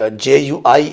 JUI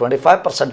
25%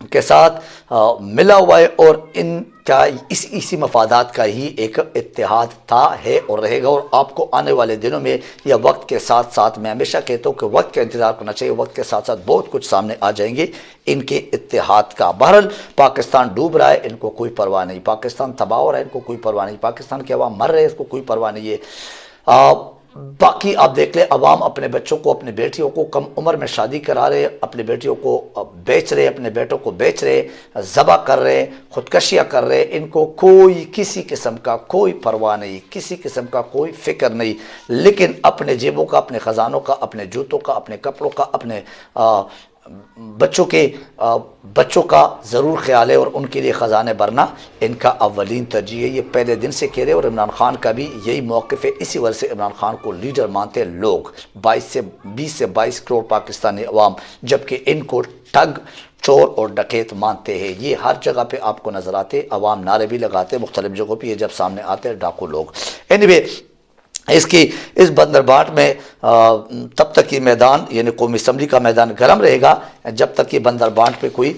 کے ساتھ ملا ہوا ہے اور ان کا اسی مفادات کا ہی ایک اتحاد تھا، ہے اور رہے گا، اور آپ کو آنے والے دنوں میں یا وقت کے ساتھ ساتھ، میں ہمیشہ کہتا ہوں کہ وقت کا انتظار کرنا چاہیے، وقت کے ساتھ ساتھ بہت کچھ سامنے آ جائیں گے ان کے اتحاد کا۔ بہرحال پاکستان ڈوب رہا ہے، ان کو کوئی پرواہ نہیں، پاکستان تباہ ہو رہا ہے، ان کو کوئی پرواہ نہیں، پاکستان کے عوام مر رہے ہیں، اس کو کوئی پرواہ نہیں ہے۔ باقی آپ دیکھ لیں، عوام اپنے بچوں کو، اپنے بیٹیوں کو کم عمر میں شادی کرا رہے، اپنے بیٹیوں کو بیچ رہے، اپنے بیٹوں کو بیچ رہے، ذبح کر رہے، خودکشیاں کر رہے، ان کو کوئی کسی قسم کا کوئی پرواہ نہیں، کسی قسم کا کوئی فکر نہیں، لیکن اپنے جیبوں کا، اپنے خزانوں کا، اپنے جوتوں کا، اپنے کپڑوں کا، اپنے بچوں کا ضرور خیال ہے، اور ان کے لیے خزانے بھرنا ان کا اولین ترجیح ہے۔ یہ پہلے دن سے کہہ رہے، اور عمران خان کا بھی یہی موقف ہے، اسی وجہ سے عمران خان کو لیڈر مانتے ہیں لوگ، 20 سے 22 کروڑ پاکستانی عوام، جبکہ ان کو ٹھگ، چور اور ڈکیت مانتے ہیں۔ یہ ہر جگہ پہ آپ کو نظر آتے، عوام نعرے بھی لگاتے مختلف جگہوں پہ، یہ جب سامنے آتے ہیں ڈاکو لوگ۔ اس بندرباٹ میں تب تک یہ میدان، یعنی قومی اسمبلی کا میدان گرم رہے گا جب تک یہ بندرباٹ پہ کوئی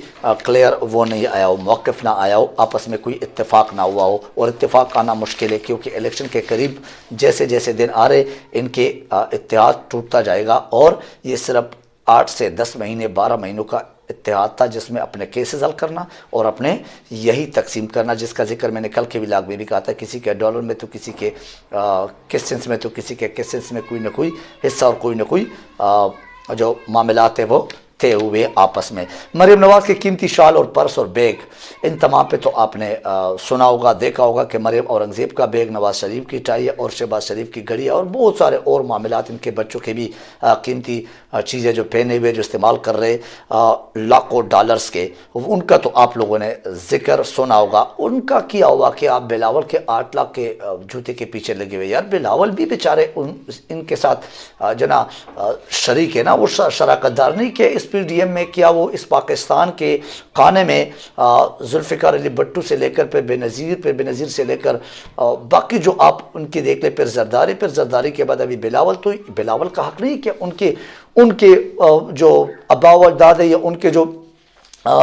کلیئر وہ نہیں آیا ہو، موقف نہ آیا ہو، آپس میں کوئی اتفاق نہ ہوا ہو، اور اتفاق آنا مشکل ہے کیونکہ الیکشن کے قریب جیسے جیسے دن آ رہے ان کے اتحاد ٹوٹتا جائے گا، اور یہ صرف 8 سے 10 مہینے 12 مہینوں کا اتحاد تھا جس میں اپنے کیسز حل کرنا اور اپنے یہی تقسیم کرنا، جس کا ذکر میں نے کل کے ولاگ میں بھی کہا تھا، کسی کے ڈالر میں تو کسی کے کسنس میں تو کسی کے کسنس میں کوئی نہ کوئی حصہ اور کوئی نہ کوئی جو معاملات ہیں وہ تھے ہوئے آپس میں۔ مریم نواز کے قیمتی شال اور پرس اور بیگ، ان تمام پہ تو آپ نے سنا ہوگا، دیکھا ہوگا کہ مریم اورنگزیب کا بیگ، نواز شریف کی ٹائی اور شہباز شریف کی گھڑی اور بہت سارے اور معاملات، ان کے بچوں کے بھی قیمتی چیزیں جو پہنے ہوئے، جو استعمال کر رہے لاکھوں ڈالرز کے، ان کا تو آپ لوگوں نے ذکر سنا ہوگا۔ ان کا کیا ہوا کہ آپ بلاول کے 8 لاکھ کے جوتے کے پیچھے لگے ہوئے، یار بلاول بھی بیچارے ان کے ساتھ جنا شریک ہے نا، وہ شراکت دار نہیں کہ اس پی ڈی ایم میں کیا وہ اس پاکستان کے خانے میں ذوالفقار علی بھٹو سے لے کر پھر بے نظیر سے لے کر باقی جو آپ ان کی دیکھ لیں، پھر زرداری کے بعد ابھی بلاول کا حق نہیں کہ ان کے جو ابا و اجداد ہے یا ان کے جو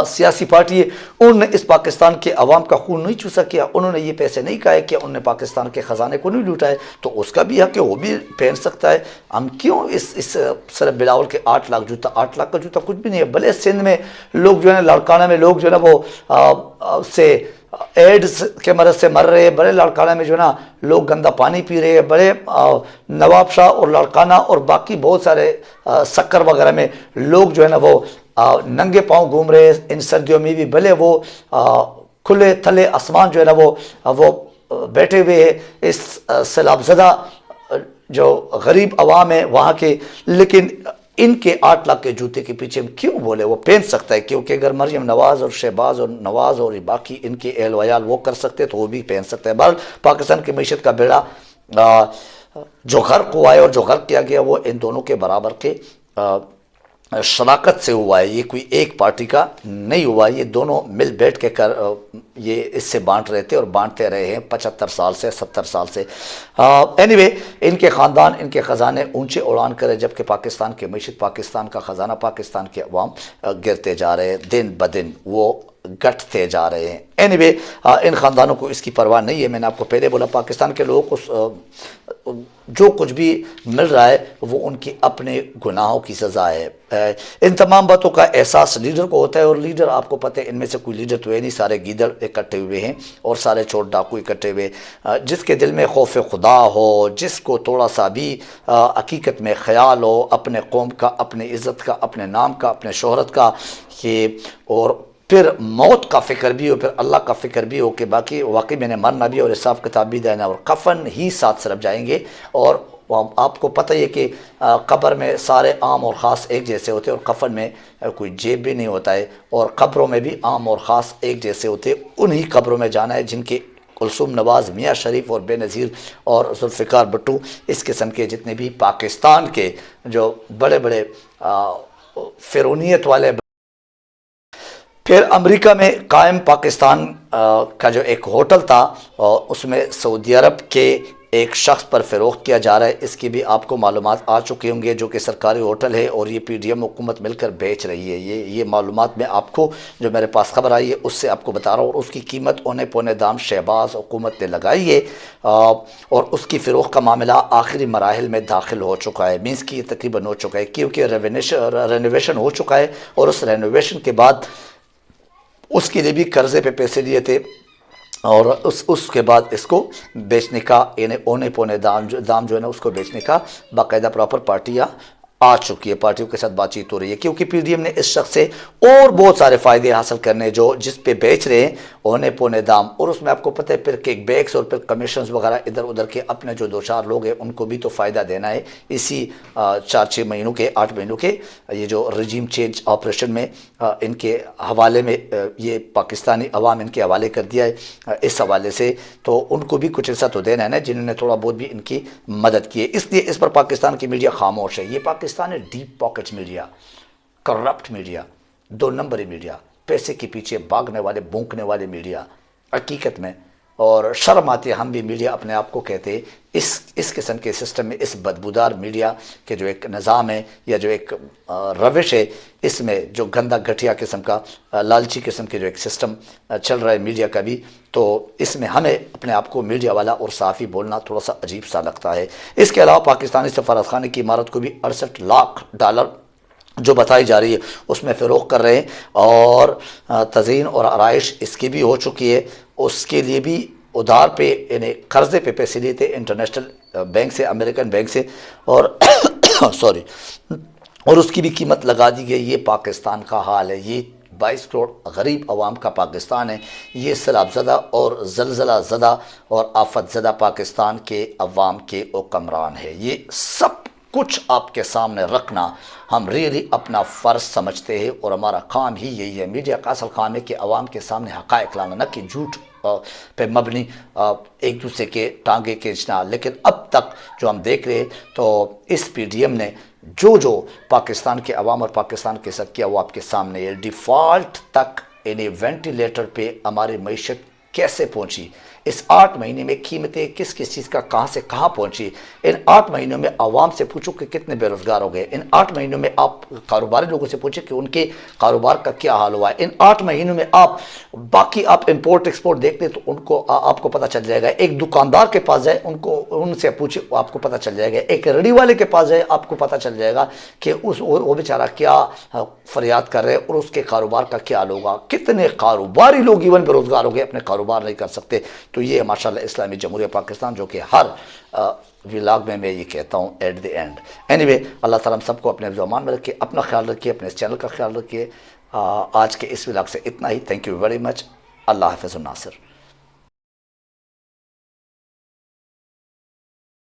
سیاسی پارٹی ہے، انہوں نے اس پاکستان کے عوام کا خون نہیں چوسا کیا، انہوں نے یہ پیسے نہیں کھائے کہ انہوں نے پاکستان کے خزانے کو نہیں لوٹائے، تو اس کا بھی حق ہے، وہ بھی پہن سکتا ہے۔ ہم کیوں اس صرف بلاول کے 8 لاکھ جوتا، 8 لاکھ کا جوتا کچھ بھی نہیں ہے، بھلے سندھ میں لوگ جو ہے نا، لاڑکانہ میں لوگ جو ہے نا وہ سے ایڈز کے مرض سے مر رہے ہیں، بڑے لاڑکانہ میں جو ہے نا لوگ گندا پانی پی رہے ہیں، بڑے نواب شاہ اور لاڑکانہ اور باقی بہت سارے سکر وغیرہ میں لوگ جو ہے نا وہ ننگے پاؤں گھوم رہے ہیں ان سردیوں میں بھی، بھلے وہ کھلے تھلے آسمان جو ہے نا وہ بیٹھے ہوئے ہیں اس سیلاب زدہ جو غریب عوام ہے وہاں کے، لیکن ان کے 8 لاکھ کے جوتے کے پیچھے ہم کیوں بولے؟ وہ پہن سکتا ہے، کیونکہ اگر مریم نواز اور شہباز اور نواز اور باقی ان کے اہل ویال وہ کر سکتے تو وہ بھی پہن سکتے ہیں۔ بہرحال پاکستان کی معیشت کا بیڑا جو غرق ہوا ہے اور جو غرق کیا گیا وہ ان دونوں کے برابر کے شراکت سے ہوا ہے، یہ کوئی ایک پارٹی کا نہیں ہوا، یہ دونوں مل بیٹھ کے یہ اس سے بانٹ رہے تھے اور بانٹتے رہے ہیں 75 سال سے 70 سال سے۔ اینی ان کے خاندان، ان کے خزانے اونچے اڑان کرے، جبکہ پاکستان کی معیشت، پاکستان کا خزانہ، پاکستان کے عوام گرتے جا رہے ہیں، دن بدن وہ گٹتے جا رہے ہیں۔ اینی ان خاندانوں کو اس کی پرواہ نہیں ہے۔ میں نے آپ کو پہلے بولا پاکستان کے لوگوں کو جو کچھ بھی مل رہا ہے وہ ان کی اپنے گناہوں کی سزا ہے۔ ان تمام باتوں کا احساس لیڈر کو ہوتا ہے، اور لیڈر آپ کو پتہ ہے ان میں سے کوئی لیڈر تو ہے نہیں، سارے گیدڑ اکٹھے ہوئے ہیں اور سارے چور ڈاکو اکٹھے ہوئے، جس کے دل میں خوف خدا ہو، جس کو تھوڑا سا بھی حقیقت میں خیال ہو اپنے قوم کا، اپنے عزت کا، اپنے نام کا، اپنے شہرت کا، اور پھر موت کا فکر بھی ہو، پھر اللہ کا فکر بھی ہو کہ باقی واقعی میں نے مرنا بھی اور حساب کتاب بھی دینا، اور کفن ہی ساتھ صرف جائیں گے۔ اور آپ کو پتہ ہی ہے کہ قبر میں سارے عام اور خاص ایک جیسے ہوتے ہیں، اور کفن میں کوئی جیب بھی نہیں ہوتا ہے، اور قبروں میں بھی عام اور خاص ایک جیسے ہوتے ہیں، انہی قبروں میں جانا ہے جن کے کلثوم نواز، میاں شریف اور بے نظیر اور ذوالفقار بھٹو، اس قسم کے جتنے بھی پاکستان کے جو بڑے بڑے فرعونیت والے۔ پھر امریکہ میں قائم پاکستان کا جو ایک ہوٹل تھا، اس میں سعودی عرب کے ایک شخص پر فروخت کیا جا رہا ہے، اس کی بھی آپ کو معلومات آ چکی ہوں گے، جو کہ سرکاری ہوٹل ہے اور یہ پی ڈی ایم حکومت مل کر بیچ رہی ہے۔ یہ معلومات میں آپ کو جو میرے پاس خبر آئی ہے اس سے آپ کو بتا رہا ہوں، اور اس کی قیمت اونے پونے دام شہباز حکومت نے لگائی ہے، اور اس کی فروخت کا معاملہ آخری مراحل میں داخل ہو چکا ہے، مینس کی یہ تقریباً ہو چکا ہے، کیونکہ رینوویشن ہو چکا ہے، اور اس رینوویشن کے بعد اس کے لیے بھی قرضے پہ پیسے دیے تھے، اور اس کے بعد اس کو بیچنے کا یعنی اونے پونے دام جو ہے نا اس کو بیچنے کا باقاعدہ پراپر پارٹیاں آ چکی ہے، پارٹیوں کے ساتھ بات چیت ہو رہی ہے، کیونکہ پی ڈی ایم نے اس شخص سے اور بہت سارے فائدے حاصل کرنے جو جس پہ بیچ رہے ہیں اونے پونے دام، اور اس میں آپ کو پتہ ہے پھر کیک بیکس اور پھر کمیشنز وغیرہ ادھر ادھر کے اپنے جو دو چار لوگ ہیں ان کو بھی تو فائدہ دینا ہے اسی 4-6 مہینوں کے 8 مہینوں کے یہ جو رجیم چینج آپریشن میں ان کے حوالے میں یہ پاکستانی عوام ان کے حوالے کر دیا ہے، اس حوالے سے تو ان کو بھی کچھ ایسا تو دینا ہے نا جنہوں نے تھوڑا بہت بھی ان کی مدد کی ہے، اس لیے اس پر پاکستان کی میڈیا خاموش ہے۔ یہ پاکستان ہے deep pocket media, corrupt media, 2 نمبری میڈیا، پیسے کے پیچھے بھاگنے والے بونکنے والے میڈیا حقیقت میں، اور شرم آتی ہے ہم بھی میڈیا اپنے آپ کو کہتے ہیں اس قسم کے سسٹم میں، اس بدبودار میڈیا کے جو ایک نظام ہے یا جو ایک روش ہے، اس میں جو گندا گھٹیا قسم کا لالچی قسم کے جو ایک سسٹم چل رہا ہے میڈیا کا بھی، تو اس میں ہمیں اپنے آپ کو میڈیا والا اور صحافی بولنا تھوڑا سا عجیب سا لگتا ہے۔ اس کے علاوہ پاکستانی سفارت خانے کی عمارت کو بھی 68 لاکھ ڈالر جو بتائی جا رہی ہے اس میں فروخت کر رہے ہیں، اور تزئین اور آرائش اس کی بھی ہو چکی ہے، اس کے لیے بھی ادھار پہ یعنی قرضے پہ پیسے لیے تھے انٹرنیشنل بینک سے، امریکن بینک سے، اور سوری، اور اس کی بھی قیمت لگا دی گئی۔ یہ پاکستان کا حال ہے، یہ 22 کروڑ غریب عوام کا پاکستان ہے، یہ سیلاب زدہ اور زلزلہ زدہ اور آفت زدہ پاکستان کے عوام کے حکمران ہے۔ یہ سب کچھ آپ کے سامنے رکھنا ہم ریئلی اپنا فرض سمجھتے ہیں، اور ہمارا کام ہی یہی ہے۔ میڈیا کا اصل کام ہے کہ عوام کے سامنے حقائق لانا، نہ کہ جھوٹ پہ مبنی ایک دوسرے کے ٹانگیں کھینچنا۔ لیکن اب تک جو ہم دیکھ رہے تو اس پی ڈی ایم نے جو پاکستان کے عوام اور پاکستان کے ساتھ کیا وہ آپ کے سامنے ہے۔ ڈیفالٹ تک یعنی وینٹیلیٹر پہ ہماری معیشت کیسے پہنچی، اس 8 مہینے میں قیمتیں کس چیز کا کہاں سے کہاں پہنچی، ان 8 مہینوں میں عوام سے پوچھو کہ کتنے بے روزگار ہو گئے، ان 8 مہینوں میں آپ کاروباری لوگوں سے پوچھیں کہ ان کے کاروبار کا کیا حال ہوا ہے، ان 8 مہینوں میں آپ باقی آپ امپورٹ ایکسپورٹ دیکھتے تو ان کو آپ کو پتہ چل جائے گا۔ ایک دکاندار کے پاس جائے ان سے پوچھے آپ کو پتہ چل جائے گا، ایک ریڑھی والے کے پاس جائے آپ کو پتہ چل جائے گا کہ وہ بیچارہ کیا فریاد کر رہے اور اس کے کاروبار کا کیا حال ہوگا۔ کتنے کاروباری لوگ ایون بے روزگار ہو گئے، اپنے کاروبار نہیں کر سکتے۔ تو یہ ماشاءاللہ اسلامی جمہوریہ پاکستان جو کہ ہر ولاگ میں یہ کہتا ہوں at the end. Anyway, اللہ تعالیٰ ہم سب کو اپنے زمان میں رکھے، اپنا خیال رکھیے، اپنے اس چینل کا خیال رکھیے۔ آج کے اس ولاگ سے اتنا ہی، تھینک یو ویری مچ، اللہ حافظ الناصر۔